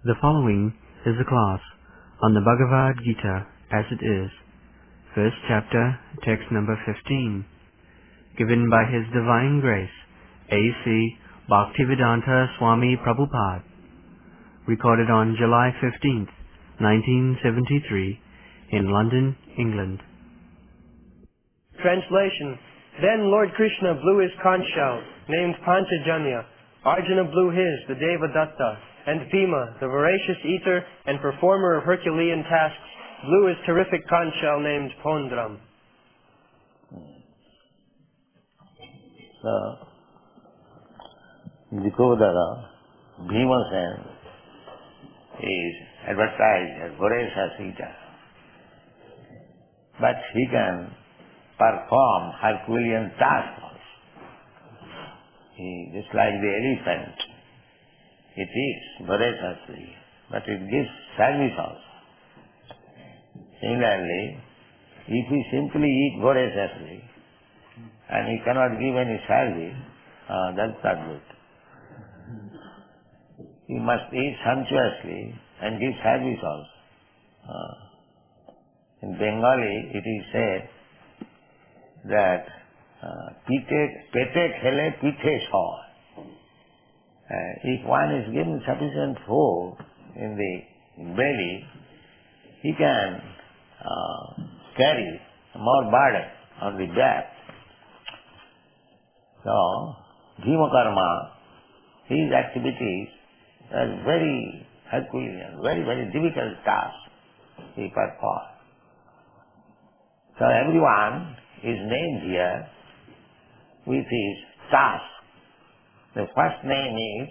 The following is a class on the Bhagavad Gita as it is, first chapter, text number 15, given by His Divine Grace, A.C. Bhaktivedanta Swami Prabhupada, recorded on July 15th, 1973, in London, England. Translation. Then Lord Krishna blew his conch shell, named Panchajanya. Arjuna blew his, the Devadatta, and Bhima, the voracious eater and performer of Herculean tasks, blew his terrific conch shell named Pondram. So, Dikodara, Bhimasen is advertised as voracious eater. But he can perform Herculean tasks also. He, just like the elephant, it is voraciously, but it gives service also. Similarly, if he simply eat voraciously and he cannot give any service, that's not good. He must eat sumptuously and give service also. In Bengali, it is said that pete khele pithe soy. If one is given sufficient food in the belly, he can carry more burden on the back. So, Bhima Karma, his activities are very Herculean, very, very difficult task he performs. So everyone is named here with his task. The first name is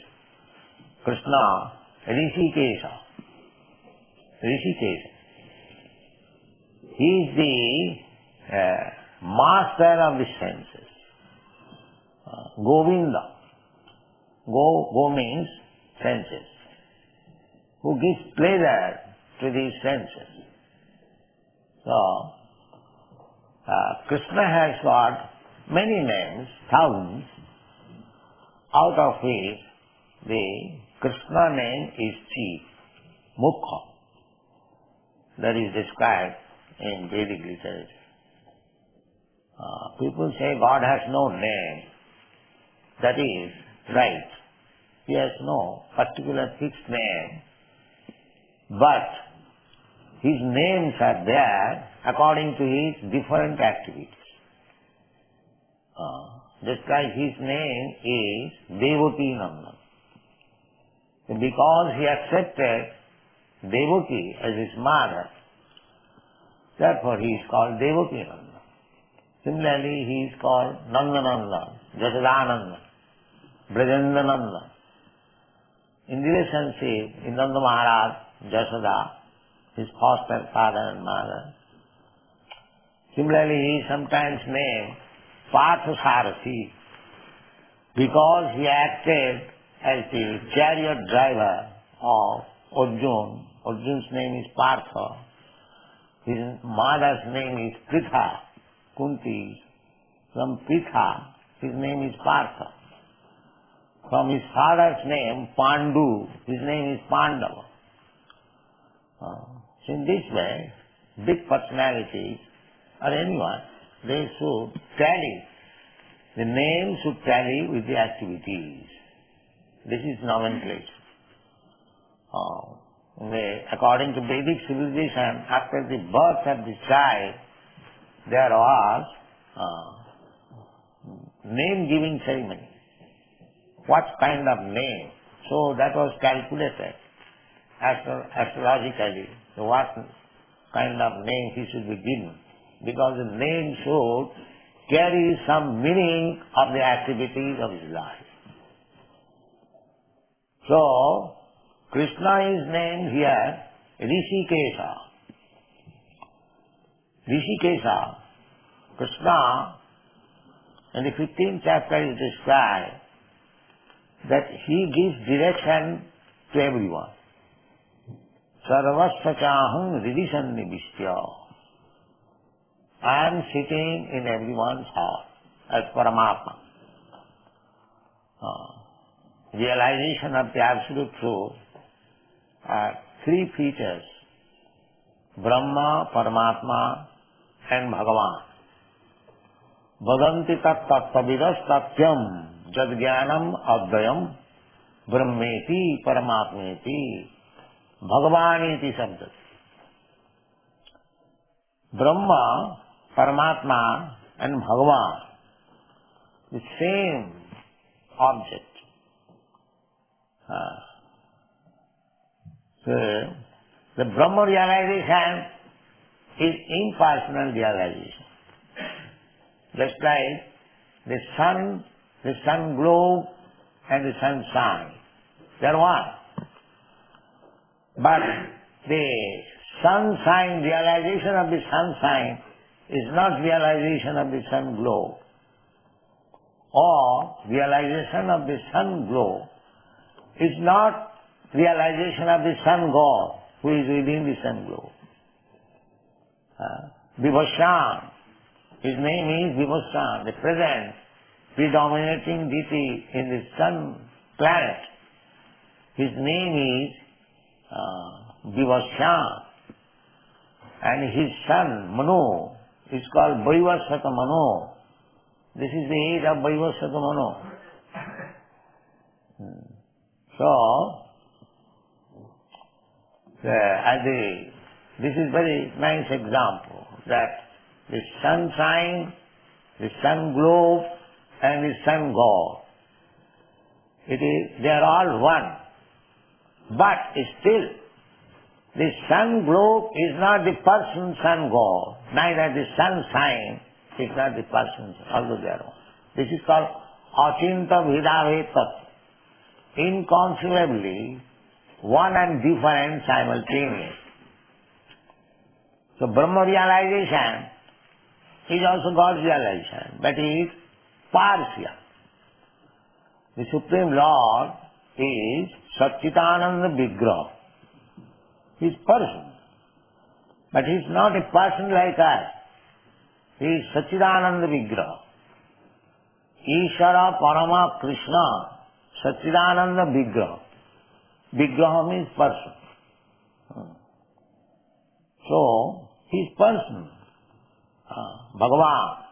Krishna Rishikesha. Rishikesha. He is the master of the senses. Govinda. Go means senses. Who gives pleasure to these senses. So, Krishna has got many names, thousands, out of which the Krishna name is chief, Mukha. That is described in Vedic literature. People say God has no name. That is right. He has no particular fixed name. But his names are there according to his different activities. Just like his name is Devaki Nandan. Because he accepted Devaki as his mother, therefore he is called Devaki Nandan. Similarly, he is called Nandanandan, Jasadanandan, Brajendanandan. In relationship, in Nanda Maharaj, Jasada, his foster father and mother. Similarly, he is sometimes named Parthasarathi because he acted as the chariot driver of Arjuna. Arjuna's name is Partha. His mother's name is Pritha, Kunti. From Pritha, his name is Partha. From his father's name, Pandu, his name is Pandava. So in this way, big personalities or anyone, they should tally. The name should tally with the activities. This is nomenclature. According to Vedic civilization, after the birth of the child, there was name-giving ceremony. What kind of name? So that was calculated astrologically. So what kind of name he should be given? Because the name should carry some meaning of the activities of his life. So, Krishna is named here Rishikesha. Rishikesha, Krishna, in the 15th chapter is described that he gives direction to everyone. Sarvasya chaham ridisannivistya. I am sitting in everyone's heart as Paramatma. Realization of the absolute truth three features, Brahma, Paramatma and Bhagavan. Vadanti tat tattvavidas tatyam jad jnanam advayam brahmeti paramatmeti bhagavaniti sabdat. Brahma, Paramatma and Bhagavan, the same object. So, the Brahma realization is impersonal realization. Just like the sun globe and the sunshine, they are one. But the sunshine, realization of the sunshine is not realization of the sun globe. Or realization of the sun globe is not realization of the sun god who is within the sun globe. Vibhashan, his name is Vibhashan, the present predominating deity in the sun planet. His name is Vibhashan, and his son Manu is called Vaivasvata Manu. This is the age of Vaivasvata Manu. So, this is very nice example that the sunshine, the sun globe and the sun god, they are all one. But still, the sun globe is not the person sun god, neither the sunshine is not the person, although they are one. This is called achinta bhedabhed tattva. Inconceivably, one and different simultaneous. So Brahma realization is also God's realization, but it is partial. The Supreme Lord is Satchitananda Vigraha. He is person, but he is not a person like us. He is Satchitananda Vigraha. Ishara Parama Krishna, Satchitananda Vigraha. Vigraha means person. So, he is person. Bhagavan.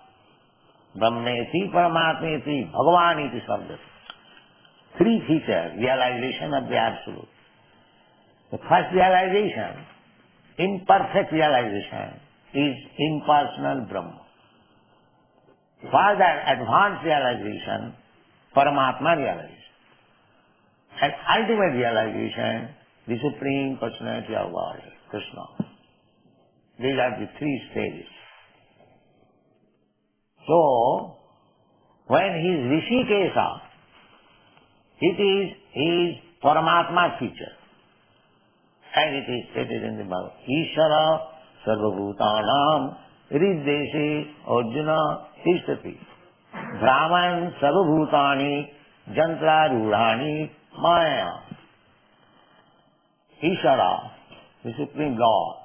Brahmeti Paramatmeti Bhagavan iti sabdat. Three features, realization of the Absolute. The first realization, imperfect realization, is impersonal Brahma. Further advanced realization, Paramatma realization. And ultimate realization, the Supreme Personality of Godhead, Krishna. These are the three stages. So, when he is Rishikesha, it is his Paramatma feature. And it is stated in the Bhagavad Gita, Ishara Sarvabhutanam Riddeshe Arjuna Tishtati Brahman Sarvabhutani Jantra Rudhani Maya. Ishara, the Supreme Lord,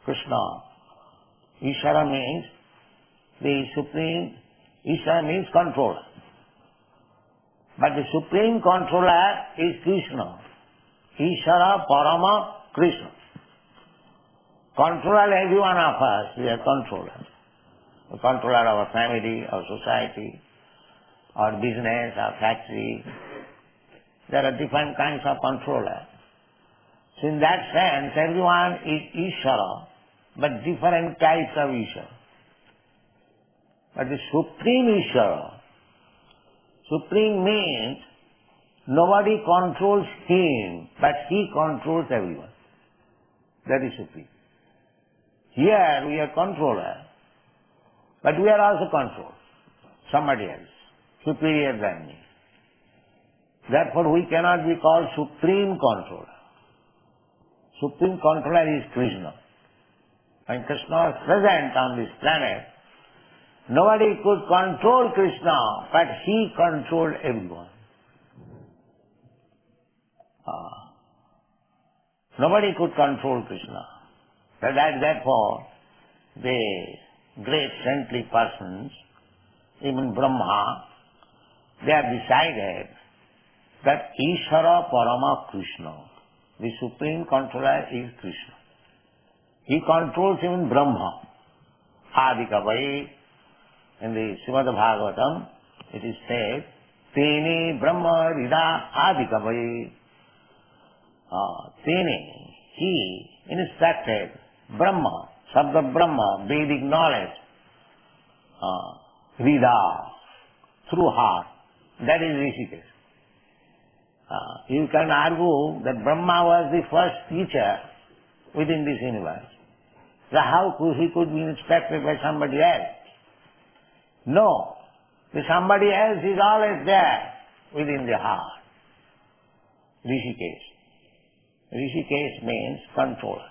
Krishna. Ishara means the Supreme, Ishara means controller. But the Supreme Controller is Krishna. Ishara Parama Krishna. Controller every one of us, we are controllers. We control our family, our society, our business, our factory. There are different kinds of controllers. So in that sense, everyone is Ishara, but different types of Ishara. But the Supreme Ishara, Supreme means nobody controls him, but he controls everyone. That is Supreme. Here we are controller, but we are also controlled. Somebody else, superior than me. Therefore we cannot be called Supreme Controller. Supreme Controller is Krishna. When Krishna is present on this planet, nobody could control Krishna, but he controlled everyone. Nobody could control Krishna. Therefore, the great saintly persons, even Brahma, they have decided that Ishara Parama Krishna the supreme controller is Krishna. He controls even Brahma. Adikavai. In the Srimad Bhagavatam, it is said, Tene Brahma Rida Adikavai. Tene, he instructed Brahma, Sabda Brahma, Vedic knowledge, Rida, through heart. That is Rishikesh. You can argue that Brahma was the first teacher within this universe. So how he could be instructed by somebody else? No. The somebody else is always there within the heart. Rishikesh. Rishikesh means controller.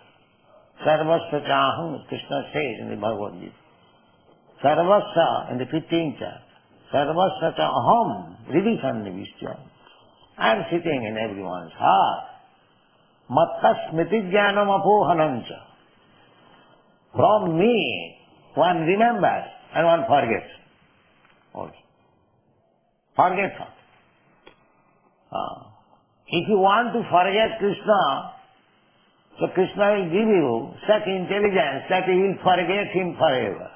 Sarvasya chaham, Krishna says in the Bhagavad Gita. Sarvasya, in the 15th chapter. Sarvasya chaham, hridhi sannivishya. I am sitting in everyone's heart. Matta smriti jnanam apohanancha. From me, one remembers and one forgets. Also. Forget her. If you want to forget Krishna, so Krishna will give you such intelligence that you will forget him forever.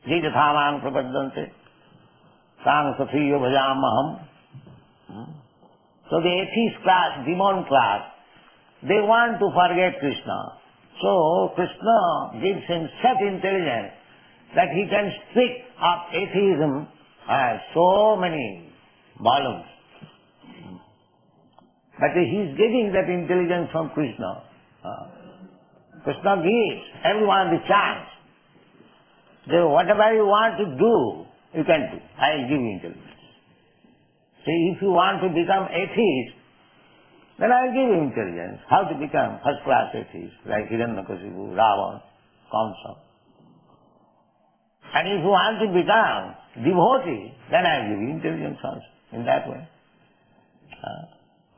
Ye jathamang prapaddante, sang safiyo bhajamaham. So the atheist class, demon class, they want to forget Krishna. So Krishna gives him such intelligence that he can speak of atheism as so many volumes. But he is getting that intelligence from Krishna. Krishna gives everyone the chance. So whatever you want to do, you can do. I will give you intelligence. So if you want to become atheist, then I will give you intelligence. How to become first-class atheist, like Hiranyakashipu, Ravana, Kamsa. And if you want to become devotee, then I will give you intelligence also, in that way.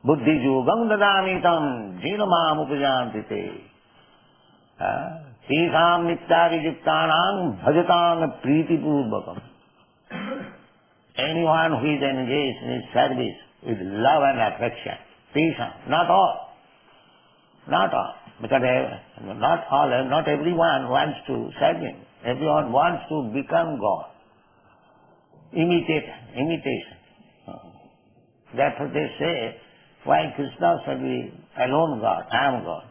Buddhi yogam dadamitam jinamam upajantite. Tesam nityavijuktanam bhajatam pritipurvakam. Anyone who is engaged in his service with love and affection, tesam, not all. Not all. Because not all, not everyone wants to serve him. Everyone wants to become God. Imitation. Therefore they say, why Krishna should be alone God? I am God.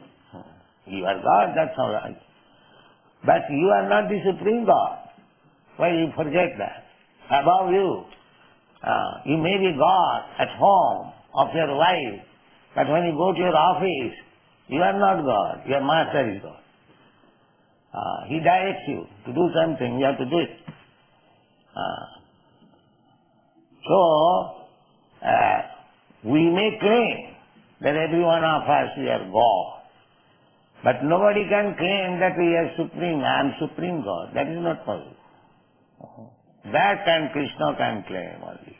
You are God, that's all right. But you are not the supreme God. Why you forget that? Above you, you may be God at home of your wife, but when you go to your office, you are not God. Your master is God. He directs you to do something, you have to do it. We may claim that every one of us we are God, but nobody can claim that we are supreme. I am supreme God. That is not possible. That Krishna can claim only.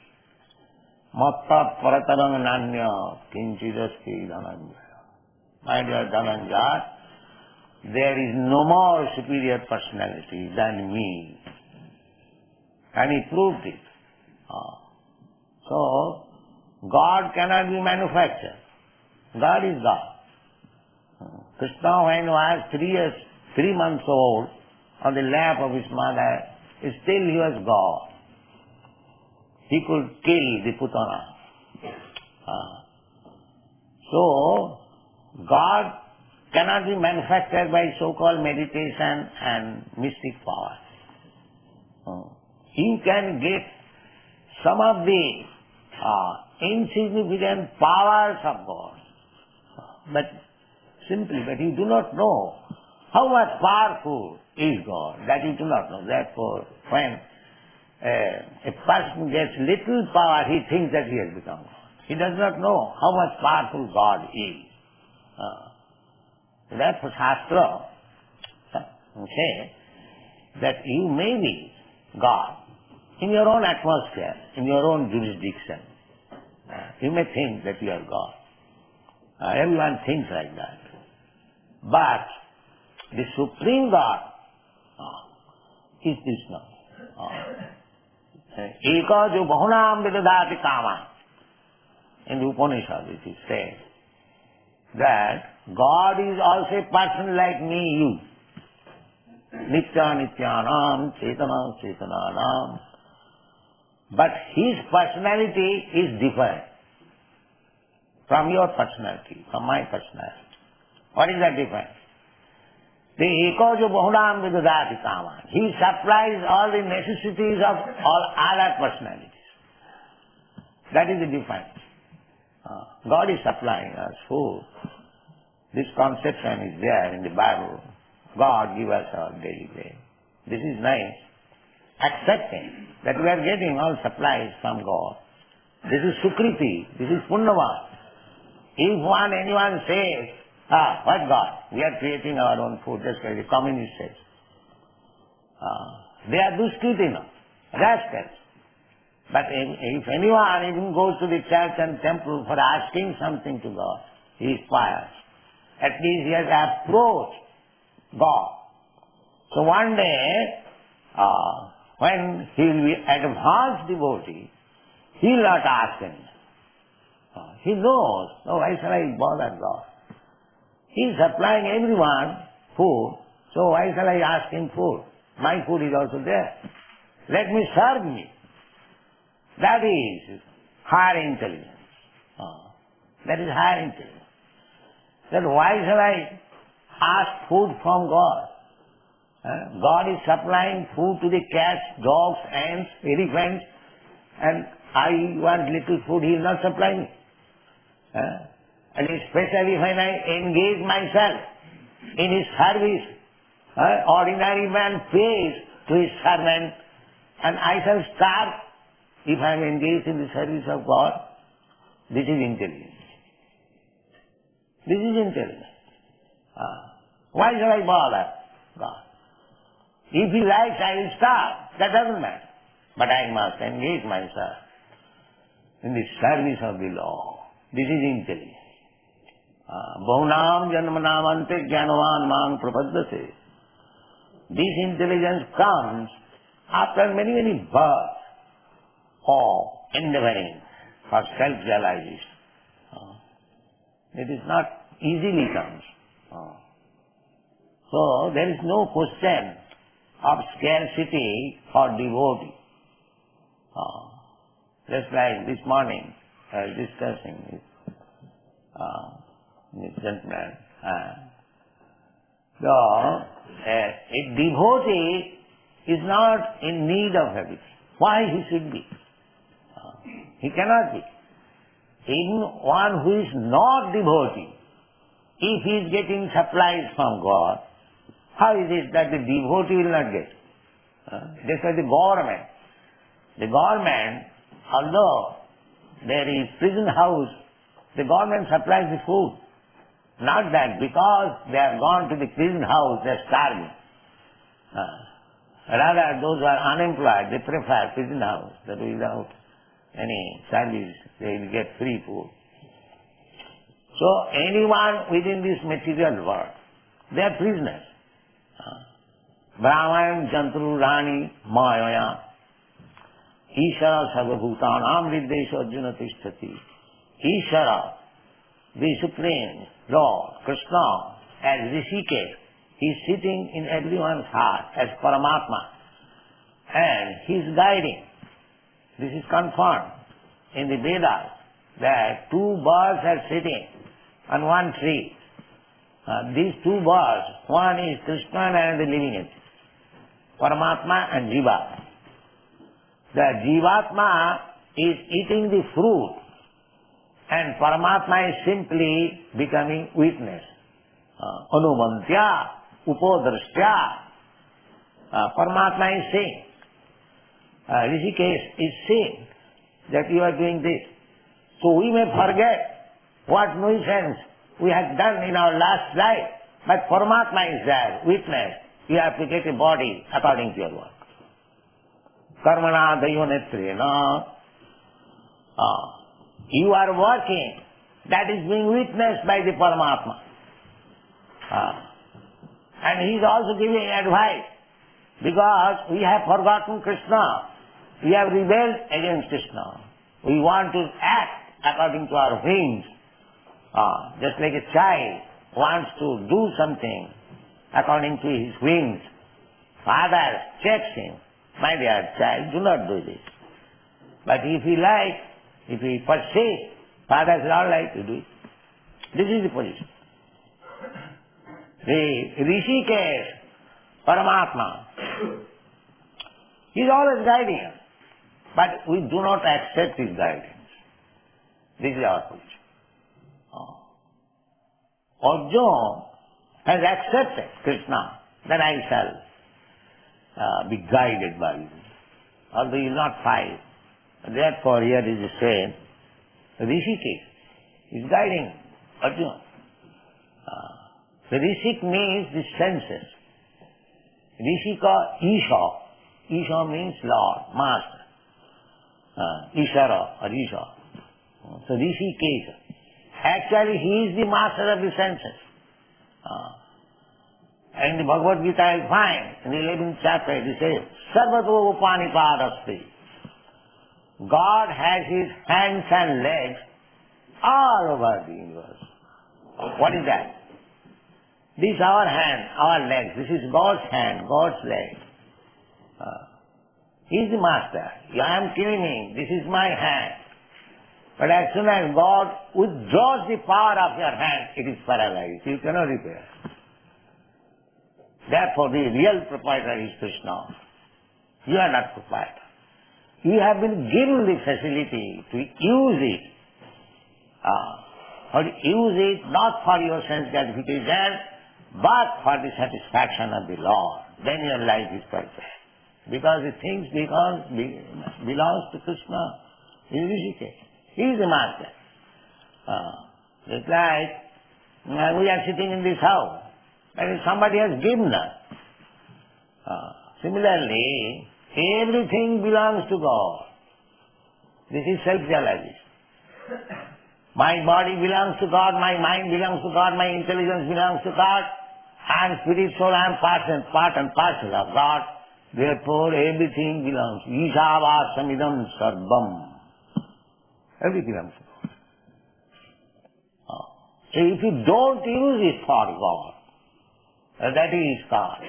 Matta paratarang nanya kinchidasti dhananjaya. My dear Dhananjaya, there is no more superior personality than me. And he proved it. So, God cannot be manufactured. God is God. Krishna, when he was 3 months old, on the lap of his mother, still he was God. He could kill the Putana. So, God cannot be manufactured by so-called meditation and mystic power. You can get some of the insignificant powers of God, but you do not know how much powerful is God. That you do not know. Therefore, when a person gets little power, he thinks that he has become God. He does not know how much powerful God is. Therefore, Shastra says that you may be God in your own atmosphere, in your own jurisdiction. You may think that you are God. Everyone thinks like that. But the Supreme God is Krishna. Eka jo bahunam vidadati kama. in the Upanishad it is said that God is also a person like me, you. Nitya Nityanam, Chetana Chetananam. But His personality is different from your personality, from my personality. What is that difference? The Eko jo Bahunam Vidadati Kaman. He supplies all the necessities of all other personalities. That is the difference. God is supplying us food. This conception is there in the Bible. God give us our daily bread. This is nice. Accepting that we are getting all supplies from God. This is Sukriti. This is Punnavan. If anyone says, what God? We are creating our own food, just like the communist says. They are Duskritina, rascals. But if anyone even goes to the church and temple for asking something to God, he is pious. At least he has approached God. So one day, when he will be advanced devotee, he will not ask anything. He knows, why shall I bother God? He is supplying everyone food, so why shall I ask him food? My food is also there. Let me serve me. That is higher intelligence. That is higher intelligence. Then why shall I ask food from God? God is supplying food to the cats, dogs, ants, elephants, and I want little food, He will not supply me. And especially when I engage myself in His service, ordinary man pays to his servant, and I shall starve if I am engaged in the service of God. This is intelligence. This is intelligence. Why shall I bother God? If He likes, I will starve. That doesn't matter. But I must engage myself in the service of the Lord. This is intelligence. Bahunam janmanamante jnanavan man prapaddate. This intelligence comes after many, many births of endeavoring for self-realization. It is not easily comes. So there is no question of scarcity for devotee. Just like this morning, I was discussing with gentleman. So, a devotee is not in need of everything. Why he should be? He cannot be. Even one who is not devotee, if he is getting supplies from God, how is it that the devotee will not get? Just like the government. The government, although there is prison house, the government supplies the food. Not that because they have gone to the prison house, they are starving. Rather, those who are unemployed, they prefer prison house, that without any service, they will get free food. So, anyone within this material world, they are prisoners. Brahman, Jantru, Rani, Maya, Ishara, Sarvabhutanam, Viddesha, Arjuna, Tishtati. Ishara, the Supreme Lord, Krishna, as Rishikesh, He is sitting in everyone's heart as Paramatma. And He is guiding. This is confirmed in the Vedas that two birds are sitting on one tree. These two birds, one is Krishna and the living entity, Paramatma and Jiva. The Jivatma is eating the fruit and Paramatma is simply becoming witness. Anumantya, upodrashtya. Paramatma is saying, Rishikesh is saying that you are doing this. So we may forget what nuisance we have done in our last life, but Paramatma is there, witness. You have to get a body according to your work. Karmana dayonetrena. You are working. That is being witnessed by the Paramatma. And he is also giving advice. Because we have forgotten Krishna. We have rebelled against Krishna. We want to act according to our whims. Just like a child wants to do something according to his whims. Father checks him, my dear child, do not do this. But if he likes, if he persists, Father says, all right, you do it. This is the position. The Rishikesh, Paramatma, he is always guiding us. But we do not accept his guidance. This is our position. Arjuna has accepted Krishna, that I shall be guided by you. Although he will not fight. Therefore here is the same. Rishikesh is guiding Arjuna. The Rishik means the senses. Rishika, Isha. Isha means Lord, Master. Ishara or Isha. So Rishikesh. Actually he is the master of the senses. And the Bhagavad Gita you find in the 11th chapter it says, Sarvato Upanipadasti. God has his hands and legs all over the universe. What is that? This is our hand, our legs. This is God's hand, God's leg. He is the master. I am killing him. This is my hand. But as soon as God withdraws the power of your hand, it is paralyzed. You cannot repair. Therefore, the real proprietor is Krishna. You are not proprietor. You have been given the facility to use it. But use it not for your sense gratification, but for the satisfaction of the Lord. Then your life is perfect. Because the things belongs to Krishna. He is Rishikesh. He is the master. Just like we are sitting in this house, and somebody has given us. Similarly, everything belongs to God. This is self-realization. My body belongs to God, my mind belongs to God, my intelligence belongs to God. I am spirit, soul, I am part and parcel of God. Therefore, everything belongs. Isavasamidam sarvam. Everything belongs to God. So if you don't use it for God, that is called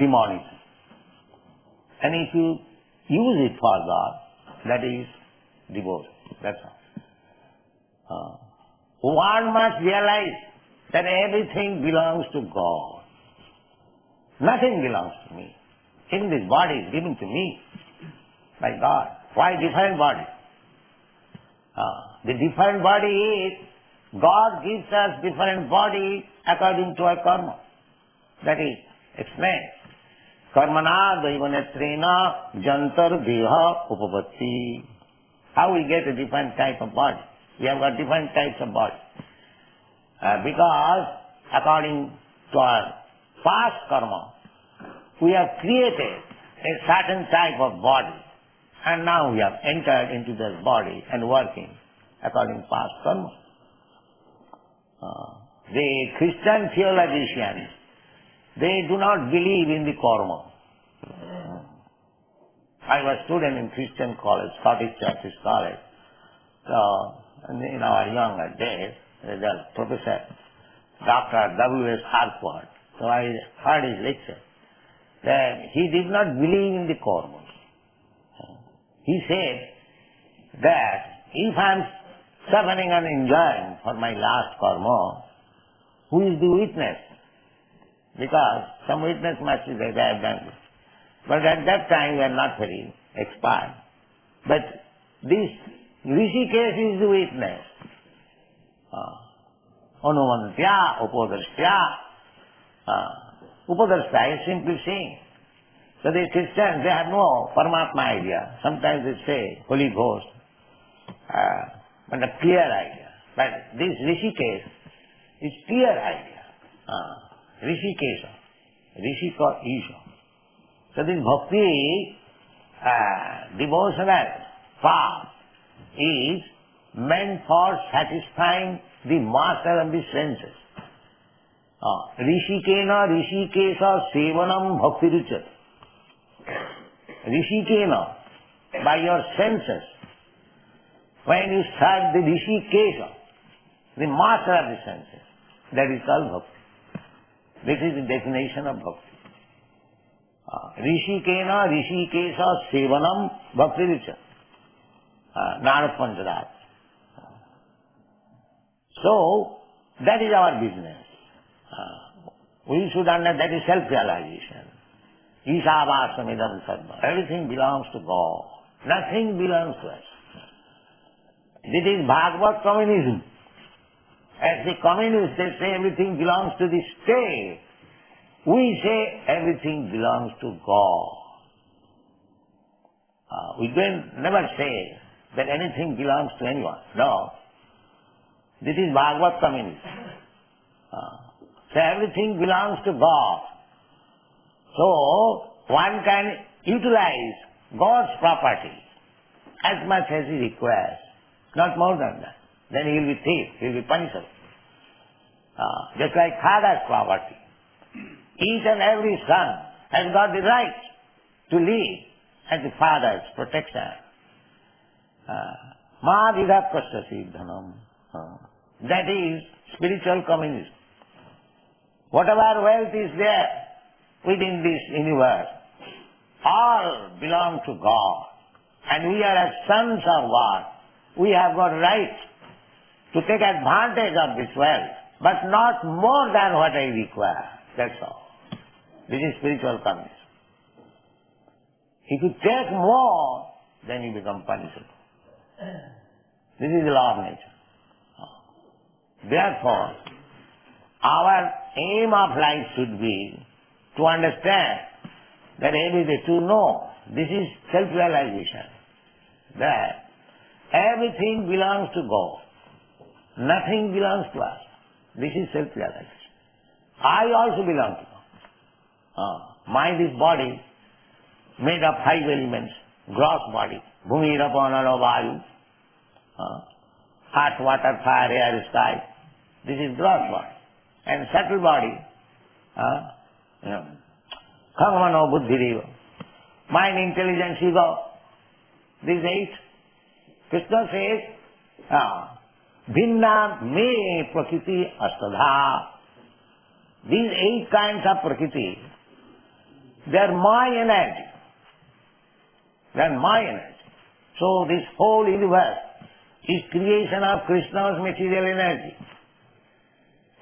demonism. And if you use it for God, that is devotion. That's all. One must realize that everything belongs to God. Nothing belongs to me. Even this body is given to me by God. Why different body? The different body is, God gives us different body according to our karma. That is explained. Karmana daivanetrena jantar deha upavatti. How we get a different type of body? We have got different types of body. Because according to our past karma, we have created a certain type of body, and now we have entered into this body and working according to past karma. The Christian theologians, they do not believe in the karma. I was a student in Christian college, Scottish Churches College. So, in our younger days, the professor, Dr. W.S. Harcourt, so I heard his lecture, that he did not believe in the karma. He said that if I am suffering and enjoying for my last karma, who is the witness? Because some witness must be there, they have done this. But at that time we are not very expert. But this Rishikesh is the witness. Anumantya, upadrashtya. Upadrashtya is simply saying. So the Christians, they have no Paramatma idea. Sometimes they say Holy Ghost, but a clear idea. But this Rishikesh is clear idea. Rishikesha, Rishika Isha. So this bhakti, devotional path is meant for satisfying the master of the senses. Rishikena Rishikesha Sevanam Bhakti Ruchat. Rishikena, by your senses. when you serve the Rishikesha, the master of the senses, that is called bhakti. This is the definition of bhakti. Rishikena Rishikesha Sevanam Bhakti Richa. Narad Panchadat. So, that is our business. We should understand that is self-realization. Isavasamidam sarva. Everything belongs to God. Nothing belongs to us. This is Bhagavad communism. As the communists, they say everything belongs to the state. We say everything belongs to God. We never say that anything belongs to anyone. No. This is Bhagavad communism. So everything belongs to God. So one can utilize God's property as much as he requires, not more than that. Then he will be thief, he will be punishable. Just like father's property. Each and every son has got the right to live at the father's protection. Ma vidapasya siddhanam. That is spiritual communism. Whatever wealth is there within this universe, all belong to God. And we are as sons of God. We have got right to take advantage of this wealth, but not more than what I require. That's all. This is spiritual communism. If you take more, then you become punishable. This is the law of nature. Therefore, our aim of life should be to understand that every day, to know, this is self-realization, that everything belongs to God. Nothing belongs to us. This is self-realization. I also belong to God. Mind is body, made of 5 elements, gross body, bhumi, rapa, nala, vayu, earth, water, fire, air, sky. This is gross body. And subtle body, khamano, buddhi, mind, intelligence, ego. These 8. Krishna says, bhinna me prakriti astadha. These 8 kinds of prakriti, they are my energy. They are my energy. So this whole universe is creation of Krishna's material energy.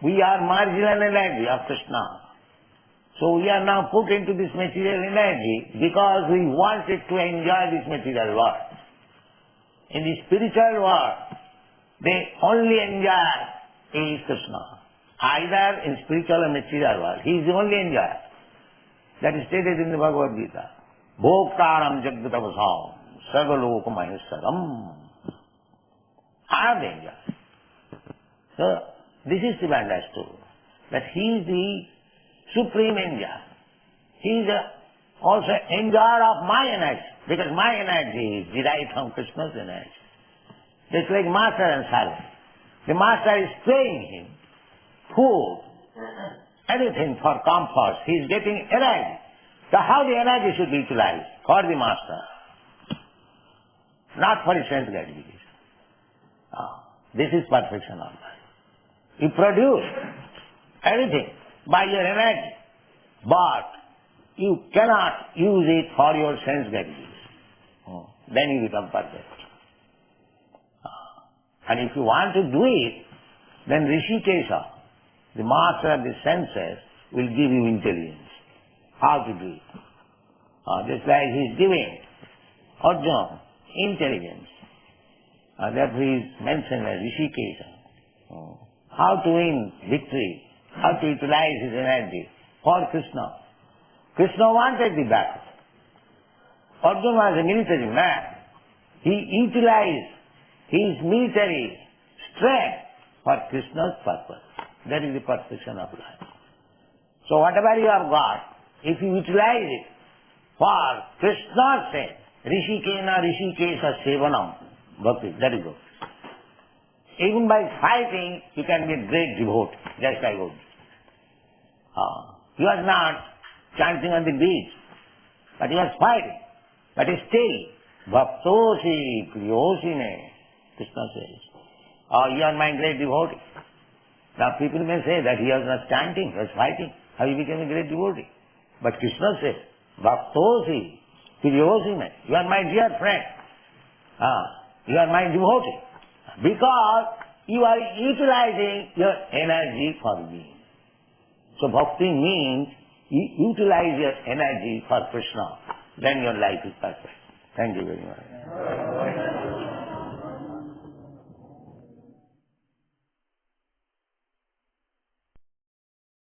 We are marginal energy of Krishna. So we are now put into this material energy because we wanted to enjoy this material world. In the spiritual world, they only enjoy is Krishna. Either in spiritual or material world. He is the only enjoyer. That is stated in the Bhagavad Gita. Bhoktaram jagatavasam sarvalokam maheshwaram. I am the enjoyer. So, this is to be understood. That he is the supreme enjoyer. He is also enjoyer of my energy. Because my energy is derived from Krishna's energy. Just like master and servant. The master is paying him food, anything for comfort. He is getting energy. So how the energy should be utilized? For the master. Not for his sense gratification. This is perfection of life. You produce anything by your energy, but you cannot use it for your sense gratification. Then you become perfect. And if you want to do it, then Rishikesha, the master of the senses, will give you intelligence. How to do it. Just like he is giving Arjuna intelligence. Therefore he is mentioned as Rishikesha. How to win victory, how to utilize his energy for Krishna. Krishna wanted the battle. Arjuna was a military man. He utilized his military strength for Krishna's purpose. That is the perfection of life. So whatever you have got, if you utilize it for Krishna's sake, Rishikena Rishikesha Sevanam, bhakti, that is good. Even by fighting, you can be a great devotee, just like Arjuna. He was not chanting on the beach, but he was fighting. But still, bhaktosi, priyosi ne, Krishna says. Or you are my great devotee. Now people may say that he was not chanting, he was fighting. How he became a great devotee? But Krishna says, Bhaktosi, Priyosi me. You are my dear friend. You are my devotee. Because you are utilizing your energy for me. So bhakti means you utilize your energy for Krishna. Then your life is perfect. Thank you very much.